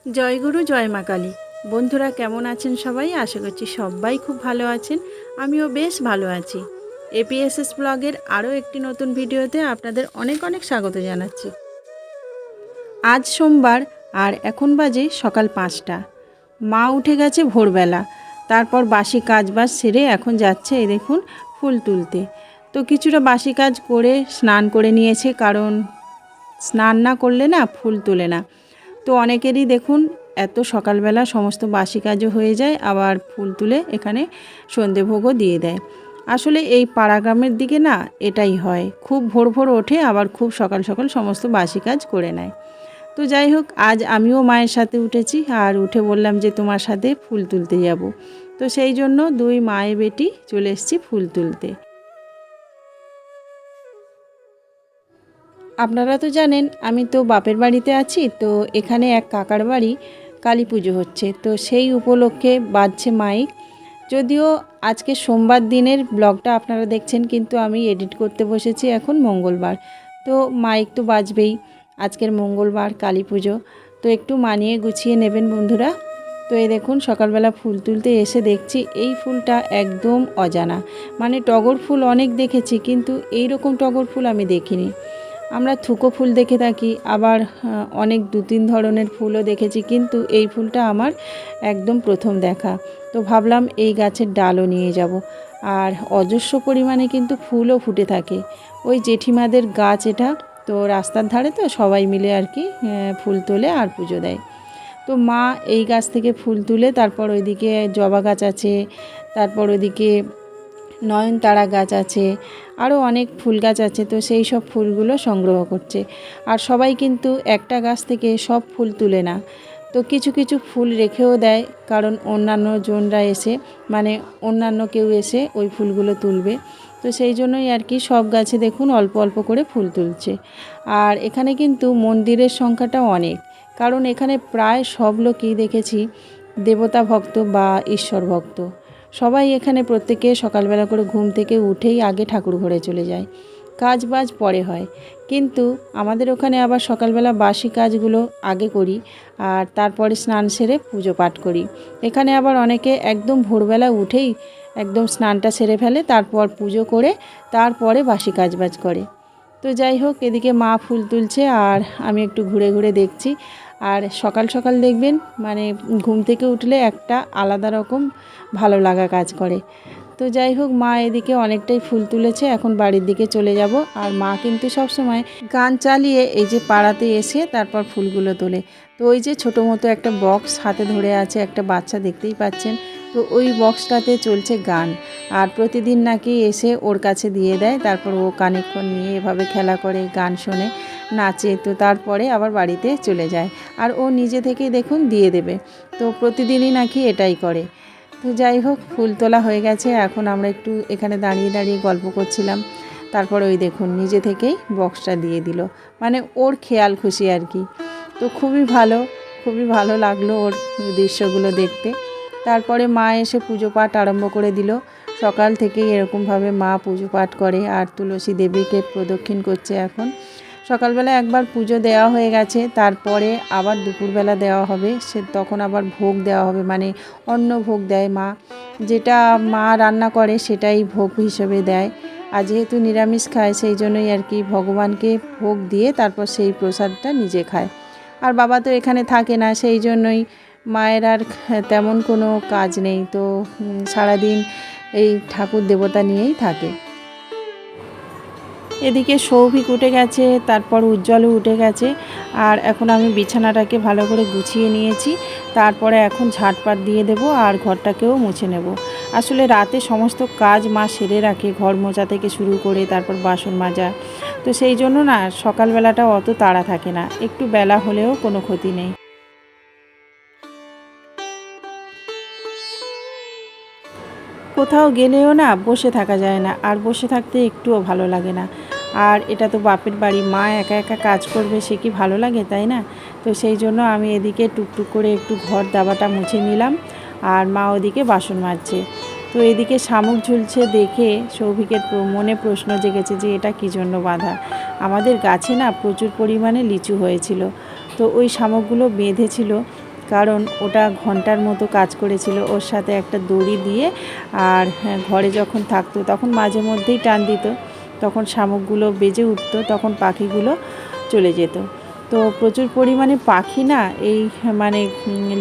জয়গুরু জয় মা কালী। বন্ধুরা কেমন আছেন সবাই? আশা করছি সবাই খুব ভালো আছেন। আমিও বেশ ভালো আছি। এপিএসএস ব্লগের আরও একটি নতুন ভিডিওতে আপনাদের অনেক অনেক স্বাগত জানাচ্ছি। আজ সোমবার আর এখন বাজে সকাল 5টা। মা উঠে গেছে ভোরবেলা, তারপর বাসি কাজবাজ সেরে এখন যাচ্ছে এই দেখুন ফুল তুলতে। তো কিছুটা বাসি কাজ করে স্নান করে নিয়েছে, কারণ স্নান না করলে না ফুল তোলে না। তো অনেকেরই দেখুন এত সকালবেলা সমস্ত বাসি কাজও হয়ে যায়, আবার ফুল তুলে এখানে সন্ধেভোগও দিয়ে দেয়। আসলে এই পাড়াগ্রামের দিকে না এটাই হয়, খুব ভোর ভোর ওঠে, আবার খুব সকাল সকাল সমস্ত বাসি কাজ করে নেয়। তো যাই হোক, আজ আমিও মায়ের সাথে উঠেছি, আর উঠে বললাম যে তোমার সাথে ফুল তুলতে যাব। তো সেই জন্য দুই মায়ে বেটি চলে এসেছি ফুল তুলতে। আপনারা তো জানেন আমি তো বাপের বাড়িতে আছি, তো এখানে এক কাকার বাড়ি কালী পুজো হচ্ছে, তো সেই উপলক্ষে বাজছে মাইক। যদিও আজকে সোমবার দিনের ব্লগটা আপনারা দেখছেন, কিন্তু আমি এডিট করতে বসেছি এখন মঙ্গলবার, তো মাইক তো বাজবেই। আজকের মঙ্গলবার কালী পুজো, তো একটু মানিয়ে গুছিয়ে নেবেন বন্ধুরা। তো এই দেখুন সকালবেলা ফুল তুলতে এসে দেখছি এই ফুলটা একদম অজানা, মানে টগর ফুল অনেক দেখেছি, কিন্তু এই রকম টগর ফুল আমি দেখিনি। আমরা থুকো ফুল দেখে থাকি, আবার অনেক 2-3 ধরনের ফুলও দেখেছি, কিন্তু এই ফুলটা আমার একদম প্রথম দেখা। তো ভাবলাম এই গাছের ডালও নিয়ে যাব। আর অজস্র পরিমাণে কিন্তু ফুলও ফুটে থাকে। ওই জেঠিমাদের গাছ এটা, তো রাস্তার ধারে তো সবাই মিলে আর কি ফুল তোলে আর পুজো দেয়। তো মা এই গাছ থেকে ফুল তুলে তারপর ওইদিকে জবা গাছ আছে, তারপর ওইদিকে নয়নতারা গাছ আছে, আরও অনেক ফুল গাছ আছে, তো সেই সব ফুলগুলো সংগ্রহ করছে। আর সবাই কিন্তু একটা গাছ থেকে সব ফুল তুলে না, তো কিছু কিছু ফুল রেখেও দেয়, কারণ অন্যান্য জনরা এসে, মানে অন্যান্য কেউ এসে ওই ফুলগুলো তুলবে। তো সেই জন্যই আর কি সব গাছে দেখুন অল্প অল্প করে ফুল তুলছে। আর এখানে কিন্তু মন্দিরের সংখ্যাটা অনেক, কারণ এখানে প্রায় সব লোকই দেখেছি দেবতা ভক্ত বা ঈশ্বর ভক্ত। সবাই এখানে প্রত্যেকে সকালবেলা করে ঘুম থেকে উঠেই আগে ঠাকুর ঘরে চলে যায়, কাজ বাজ পরে হয়। কিন্তু আমাদের ওখানে আবার সকালবেলা বাসি কাজগুলো আগে করি, আর তারপরে স্নান সেরে পুজো পাঠ করি। এখানে আবার অনেকে একদম ভোরবেলা উঠেই একদম স্নানটা সেরে ফেলে, তারপর পুজো করে তারপরে বাসি কাজবাজ করে। তো যাই হোক, এদিকে মা ফুল তুলছে আর আমি একটু ঘুরে ঘুরে দেখছি। আর সকাল সকাল দেখবেন মানে ঘুম থেকে উঠলে একটা আলাদা রকম ভালো লাগা কাজ করে। তো যাই হোক, মা এদিকে অনেকটাই ফুল তুলেছে, এখন বাড়ির দিকে চলে যাব। আর মা কিন্তু সব সময় গান চালিয়ে এই যে পাড়াতে এসে তারপর ফুলগুলো তোলে। তো ওই যে ছোটো মতো একটা বক্স হাতে ধরে আছে একটা বাচ্চা, দেখতেই পাচ্ছেন। তো ওই বক্সটাতে চলছে গান, আর প্রতিদিন নাকি এসে ওর কাছে দিয়ে দেয়, তারপর ও কানেকশন নিয়ে এভাবে খেলা করে, গান শোনে, নাচে, তো তারপরে আবার বাড়িতে চলে যায়। আর ও নিজে থেকেই দেখুন দিয়ে দেবে, তো প্রতিদিনই নাকি এটাই করে। তো যাই হোক, ফুল তোলা হয়ে গেছে, এখন আমরা একটু এখানে দাঁড়িয়ে দাঁড়িয়ে গল্প করছিলাম। তারপর ওই দেখুন নিজে থেকেই বক্সটা দিয়ে দিল, মানে ওর খেয়াল খুশি আর কি। তো খুবই ভালো লাগলো ওর দৃশ্যগুলো দেখতে। তারপরে মা এসে পুজো পাঠ আরম্ভ করে দিল। সকাল থেকেই এরকমভাবে মা পুজো পাঠ করে আর তুলসী দেবীকে প্রদক্ষিণ করছে। এখন সকালবেলা একবার পুজো দেওয়া হয়ে গেছে, তারপরে আবার দুপুরবেলা দেওয়া হবে, তখন আবার ভোগ দেওয়া হবে, মানে অন্ন ভোগ দেয় মা, যেটা মা রান্না করে সেটাই ভোগ হিসেবে দেয়। আর যেহেতু নিরামিষ খায়, সেই জন্যই আর কি ভগবানকে ভোগ দিয়ে তারপর সেই প্রসাদটা নিজে খায়। আর বাবা তো এখানে থাকে না, সেই জন্যই মায়ের আর তেমন কোনো কাজ নেই, তো সারাদিন এই ঠাকুর দেবতা নিয়েই থাকে। এদিকে সৌভিক উঠে গেছে, তারপর উজ্জ্বলও উঠে গেছে, আর এখন আমি বিছানাটাকে ভালো করে গুছিয়ে নিয়েছি। তারপরে এখন ঝাঁটপাট দিয়ে দেব আর ঘরটাকেও মুছে নেব। আসলে রাতে সমস্ত কাজ মা সেরে রাখে, ঘর মোছা থেকে শুরু করে তারপর বাসন মাজা, তো সেই জন্য না সকালবেলাটা অত তাড়া থাকে না, একটু বেলা হলেও কোনো ক্ষতি নেই। কোথাও গেলেও না বসে থাকা যায় না, আর বসে থাকতে একটুও ভালো লাগে না। আর এটা তো বাপের বাড়ি, মা একা একা কাজ করবে, সে কি ভালো লাগে, তাই না? তো সেই জন্য আমি এদিকে টুকটুক করে একটু ঘর দাবাটা মুছে নিলাম, আর মা ওদিকে বাসন মাজছে। তো এদিকে শামুক ঝুলছে দেখে সৌভিকের মনে প্রশ্ন জেগেছে যে এটা কী জন্য বাঁধা। আমাদের গাছে না প্রচুর পরিমাণে লিচু হয়েছিল, তো ওই শামুকগুলো বেঁধেছিল, কারণ ওটা ঘন্টার মতো কাজ করেছিল, ওর সাথে একটা দড়ি দিয়ে। আর ঘরে যখন থাকতো তখন মাঝে মধ্যেই টান দিত, তখন শামুকগুলো বেজে উঠতো, তখন পাখিগুলো চলে যেত। তো প্রচুর পরিমাণে পাখি না এই মানে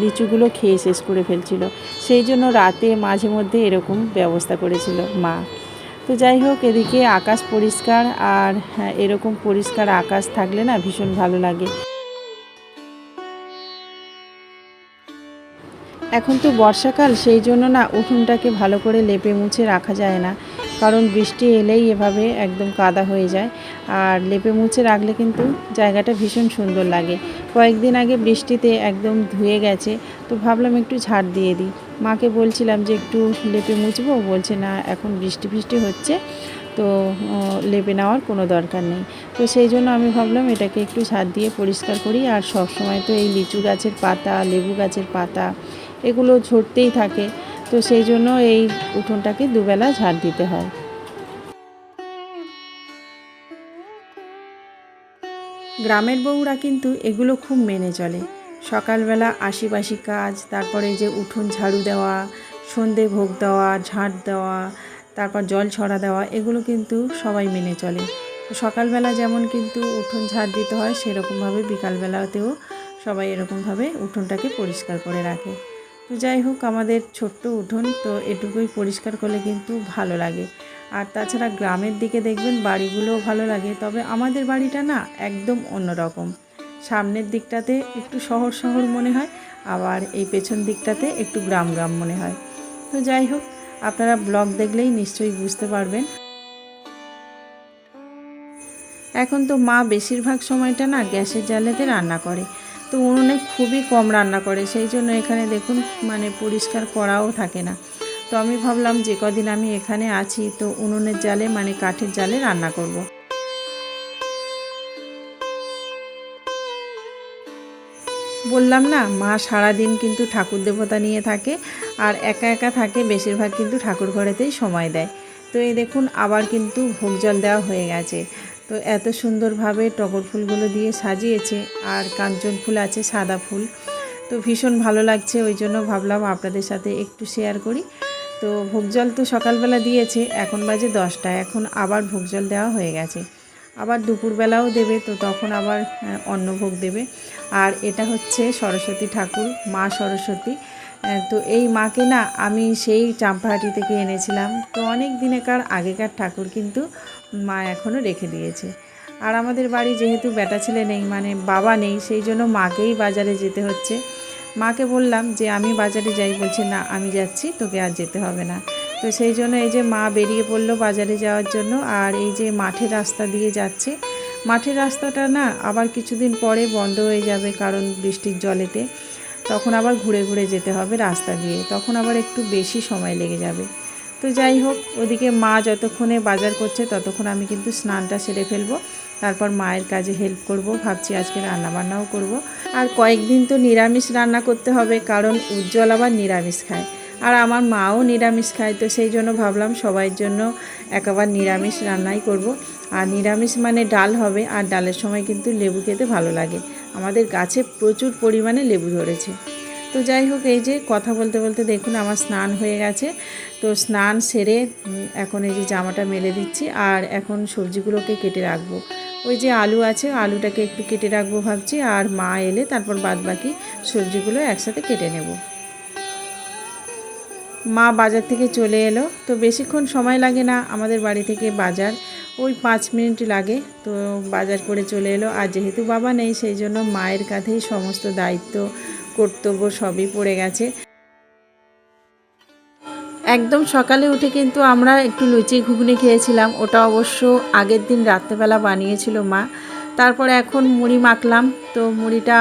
লিচুগুলো খেয়ে শেষ করে ফেলছিল, সেই জন্য রাতে মাঝে মধ্যে এরকম ব্যবস্থা করেছিল মা। তো যাই হোক, এদিকে আকাশ পরিষ্কার, আর এরকম পরিষ্কার আকাশ থাকলে না ভীষণ ভালো লাগে। এখন তো বর্ষাকাল, সেই জন্য না উঠোনটাকে ভালো করে লেপে মুছে রাখা যায় না, কারণ বৃষ্টি এলেই এভাবে একদম কাদা হয়ে যায়। আর লেপে মুছে রাখলে কিন্তু জায়গাটা ভীষণ সুন্দর লাগে। কয়েকদিন আগে বৃষ্টিতে একদম ধুয়ে গেছে, তো ভাবলাম একটু ঝাড় দিয়ে দিই। মাকে বলছিলাম যে একটু লেপে মুছবো, বলছে না এখন বৃষ্টি ফৃষ্টি হচ্ছে, তো লেপে নেওয়ার কোনো দরকার নেই। তো সেই জন্য আমি ভাবলাম এটাকে একটু ঝাড় দিয়ে পরিষ্কার করি। আর সব সময় তো এই লিচু গাছের পাতা, লেবু গাছের পাতা এগুলো ঝরতেই থাকে, তো সেই জন্য এই উঠোনটাকে দুবেলা ঝাড় দিতে হয়। গ্রামের বউরা কিন্তু এগুলো খুব মেনে চলে। সকালবেলা আশিপাশি কাজ, তারপরে যে উঠোন ঝাড়ু দেওয়া, সন্ধে ভোগ দেওয়া, ঝাঁট দেওয়া, তারপর জল ছড়া দেওয়া, এগুলো কিন্তু সবাই মেনে চলে। তো সকালবেলা যেমন কিন্তু উঠোন ঝাড় দিতে হয়, সেরকমভাবে বিকালবেলাতেও সবাই এরকমভাবে উঠোনটাকে পরিষ্কার করে রাখে। তো যাই হোক, আমাদের ছোট্ট উঠোন, তো এটুকুই পরিষ্কার করলে কিন্তু ভালো লাগে। আর তাছাড়া গ্রামের দিকে দেখবেন বাড়িগুলোও ভালো লাগে, তবে আমাদের বাড়িটা না একদম অন্যরকম। সামনের দিকটাতে একটু শহর শহর মনে হয়, আবার এই পেছন দিকটাতে একটু গ্রাম গ্রাম মনে হয়। তো যাই হোক, আপনারা ব্লগ দেখলেই নিশ্চয়ই বুঝতে পারবেন। এখন তো মা বেশিরভাগ সময়টা না গ্যাসের জ্বালাতে রান্না করে, তো উনুনে খুবই কম রান্না করে, সেই জন্য এখানে দেখুন মানে পরিষ্কার করাও থাকে না। তো আমি ভাবলাম যে কদিন আমি এখানে আছি, তো উনুনের জালে মানে কাঠের জালে রান্না করব। বললাম না, মা সারাদিন কিন্তু ঠাকুর দেবতা নিয়ে থাকে, আর একা একা থাকে, বেশিরভাগ কিন্তু ঠাকুর ঘরেতেই সময় দেয়। তো এই দেখুন আবার কিন্তু ভোগ জল দেওয়া হয়ে গেছে। তো এত সুন্দরভাবে টগর ফুলগুলো দিয়ে সাজিয়েছে, আর কাঞ্চন ফুল আছে, সাদা ফুল। তো ভীষণ ভালো লাগছে, ওই জন্য ভাবলাম আপনাদের সাথে একটু শেয়ার করি। তো ভোগ জল তো সকালবেলা দিয়েছে, এখন বাজে 10টা, এখন আবার ভোগ জল দেওয়া হয়ে গেছে। আবার দুপুরবেলাও দেবে, তো তখন আবার অন্নভোগ দেবে। আর এটা হচ্ছে সরস্বতী ঠাকুর, মা সরস্বতী। তো এই মাকে না আমি সেই চাম্পাহাটি থেকে এনেছিলাম, তো অনেক দিনেকার আগেকার ঠাকুর, কিন্তু মা এখনও রেখে দিয়েছে। আর আমাদের বাড়ি যেহেতু বেটা ছেলে নেই, মানে বাবা নেই, সেই জন্য মাকেই বাজারে যেতে হচ্ছে। মাকে বললাম যে আমি বাজারে যাই, বলছে না আমি যাচ্ছি, তোকে আর যেতে হবে না। তো সেই জন্য এই যে মা বেরিয়ে পড়লো বাজারে যাওয়ার জন্য। আর এই যে মাঠের রাস্তা দিয়ে যাচ্ছে, মাঠের রাস্তাটা না আবার কিছুদিন পরে বন্ধ হয়ে যাবে, কারণ বৃষ্টির জলেতে তখন আবার ঘুরে ঘুরে যেতে হবে রাস্তা দিয়ে, তখন আবার একটু বেশি সময় লেগে যাবে। তো যাই হোক, ওদিকে মা যতক্ষণে বাজার করছে ততক্ষণ আমি কিন্তু স্নানটা সেরে ফেলবো, তারপর মায়ের কাজে হেল্প করব। ভাবছি আজকে রান্নাবান্নাও করব। আর কয়েকদিন তো নিরামিষ রান্না করতে হবে, কারণ উজ্জ্বল আবার নিরামিষ খায়, আর আমার মাও নিরামিষ খায়। তো সেই জন্য ভাবলাম সবাইয়ের জন্য একেবারে নিরামিষ রান্নাই করব। আর নিরামিষ মানে ডাল হবে, আর ডালের সময় কিন্তু লেবু খেতে ভালো লাগে। আমাদের গাছে প্রচুর পরিমাণে লেবু ধরেছে। তো যাই হোক, এই যে কথা বলতে বলতে দেখুন আমার স্নান হয়ে গেছে। তো স্নান সেরে এখন এই যে জামাটা মেলে দিচ্ছি, আর এখন সবজিগুলোকে কেটে রাখবো। ওই যে আলু আছে, আলুটাকে একটু কেটে রাখবো ভাবছি, আর মা এলে তারপর বাদবাকি সবজিগুলো একসাথে কেটে নেব। মা বাজার থেকে চলে এলো, তো বেশিক্ষণ সময় লাগে না আমাদের বাড়ি থেকে বাজার, ওই 5 মিনিট লাগে। তো বাজার করে চলে এলো, আর যেহেতু বাবা নেই সেই জন্য মায়ের কাঁধেই সমস্ত দায়িত্ব কর্তব্য সবই পড়ে গেছে। একদম সকালে উঠে কিন্তু আমরা একটু লুচি ঘুগনি খেয়েছিলাম, ওটা অবশ্য আগের দিন রাত্রেবেলা বানিয়েছিল মা। তারপরে এখন মুড়ি মাখলাম, তো মুড়িটা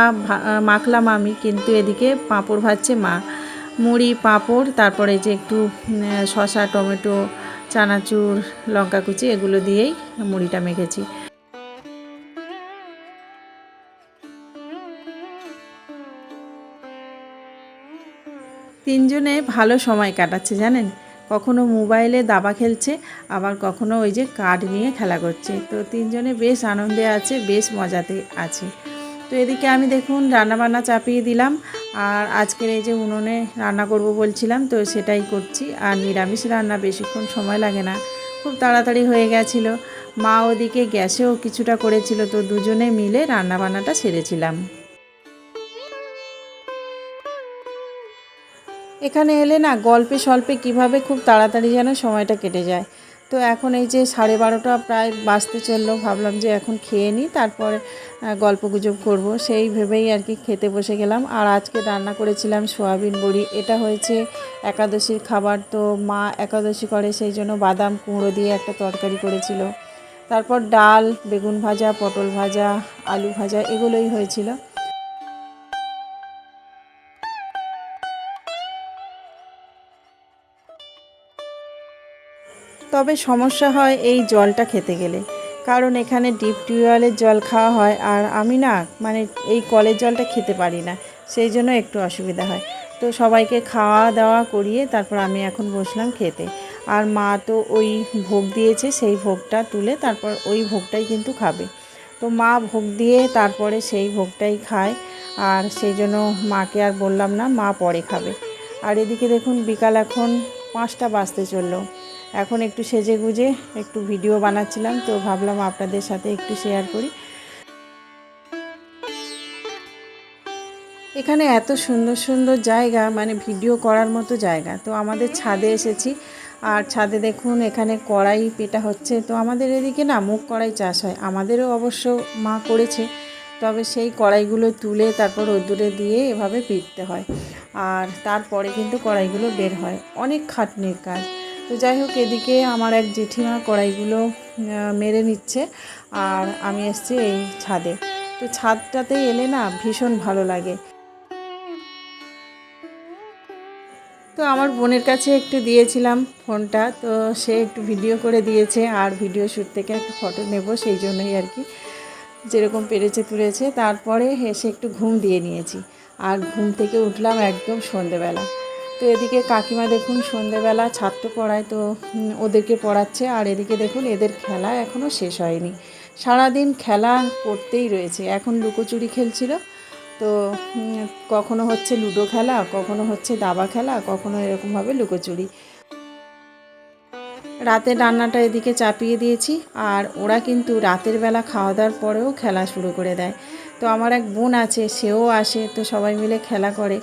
মাখলাম আমি, কিন্তু এদিকে পাঁপড় ভাজছে মা। মুড়ি, পাঁপড়, তারপরে যে একটু শসা, টমেটো, চানাচুর, লঙ্কা কুচি, এগুলো দিয়েই মুড়িটা মেখেছি। তিনজনে ভালো সময় কাটাচ্ছে জানেন, কখনো মোবাইলে দাবা খেলছে, আবার কখনো ওই যে কার্ড নিয়ে খেলা করছে। তো তিনজনে বেশ আনন্দে আছে, বেশ মজাতে আছে। তো এদিকে আমি দেখুন রান্নাবান্না চাপিয়ে দিলাম। আর আজকের এই যে উনুনে রান্না করব বলছিলাম, তো সেটাই করছি। আর নিরামিষ রান্না বেশিক্ষণ সময় লাগে না, খুব তাড়াতাড়ি হয়ে গেছিলো। মা ওদিকে গ্যাসেও কিছুটা করেছিল, তো দুজনে মিলে রান্নাবান্নাটা সেরেছিলাম। এখানে এলে না গল্পে স্বল্পে কিভাবে খুব তাড়াতাড়ি যেন সময়টা কেটে যায়। তো এখন এই যে 12:30 প্রায় বাজতে চললো, ভাবলাম যে এখন খেয়ে নিই, তারপরে গল্পগুজব করব, সেই ভেবেই আর কি খেতে বসে গেলাম। আর আজকে রান্না করেছিলাম সয়াবিন বড়ি। এটা হয়েছে একাদশীর খাবার, তো মা একাদশী করে, সেই জন্য বাদাম কুমড়ো দিয়ে একটা তরকারি করেছিল। তারপর ডাল, বেগুন ভাজা, পটল ভাজা, আলু ভাজা, এগুলোই হয়েছিল। তবে সমস্যা হয় এই জলটা খেতে গেলে, কারণ এখানে ডিপ টিউবওয়েলের জল খাওয়া হয়, আর আমি না মানে এই কলের জলটা খেতে পারি না, সেই জন্য একটু অসুবিধা হয়। তো সবাইকে খাওয়া দাওয়া করিয়ে তারপর আমি এখন বসলাম খেতে। আর মা তো ওই ভোগ দিয়েছে, সেই ভোগটা তুলে তারপর ওই ভোগটাই কিন্তু খাবে। তো মা ভোগ দিয়ে তারপরে সেই ভোগটাই খায়, আর সেই জন্য মাকে আর বললাম না, মা পরে খাবে। আর এদিকে দেখুন বিকাল এখন 5টা বাজতে চললো। এখন একটু সেজে গুজে একটু ভিডিও বানাচ্ছিলাম, তো ভাবলাম আপনাদের সাথে একটু শেয়ার করি। এখানে এত সুন্দর সুন্দর জায়গা, মানে ভিডিও করার মতো জায়গা। তো আমাদের ছাদে এসেছি, আর ছাদে দেখুন এখানে কড়াই পেটা হচ্ছে। তো আমাদের এদিকে না মুগ কড়াই চাষ হয়, আমাদেরও অবশ্য মা করেছে, তবে সেই কড়াইগুলো তুলে তারপর রোদ্দুরে দিয়ে এভাবে পিটতে হয়, আর তারপরে কিন্তু কড়াইগুলো বের হয়। অনেক খাটনির কাজ। তো যাই হোক, এদিকে আমার এক জেঠিমা কড়াইগুলো মেরে নিচ্ছে, আর আমি এসেছি এই ছাদে। তো ছাদটাতে এলে না ভীষণ ভালো লাগে। তো আমার বোনের কাছে একটু দিয়েছিলাম ফোনটা, তো সে একটু ভিডিও করে দিয়েছে, আর ভিডিও শ্যুট থেকে একটু ফটো নেব, সেই জন্যই আর কি যেরকম পেরেছে তুলেছে। তারপরে এসে একটু ঘুম দিয়ে নিয়েছি, আর ঘুম থেকে উঠলাম একদম সন্ধেবেলা। তো এদিকে কাকিমা দেখুন সন্ধেবেলা ছাত্র পড়ায়, তো ওদেরকে পড়াচ্ছে। আর এদিকে দেখুন এদের খেলা এখনও শেষ হয়নি, সারাদিন খেলা করতেই রয়েছে। এখন লুকোচুরি খেলছিল, তো কখনো হচ্ছে লুডো খেলা, কখনো হচ্ছে দাবা খেলা, কখনো এরকমভাবে লুকোচুরি। রাতের রান্নাটা এদিকে চাপিয়ে দিয়েছি, আর ওরা কিন্তু রাতের বেলা খাওয়া দাওয়ার পরেও খেলা শুরু করে দেয়। তো আমার এক বোন আছে, সেও আসে, তো সবাই মিলে খেলা করে।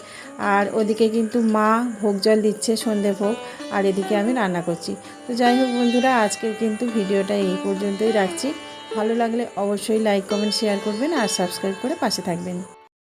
আর ওদিকে কিন্তু মা ভোগ জল দিচ্ছে, সন্ধে ভোগ, আর এদিকে আমি রান্না করছি। তো যাই হোক বন্ধুরা, আজকের কিন্তু ভিডিওটা এই পর্যন্তই রাখছি। ভালো লাগলে অবশ্যই লাইক কমেন্ট শেয়ার করবেন, আর সাবস্ক্রাইব করে পাশে থাকবেন।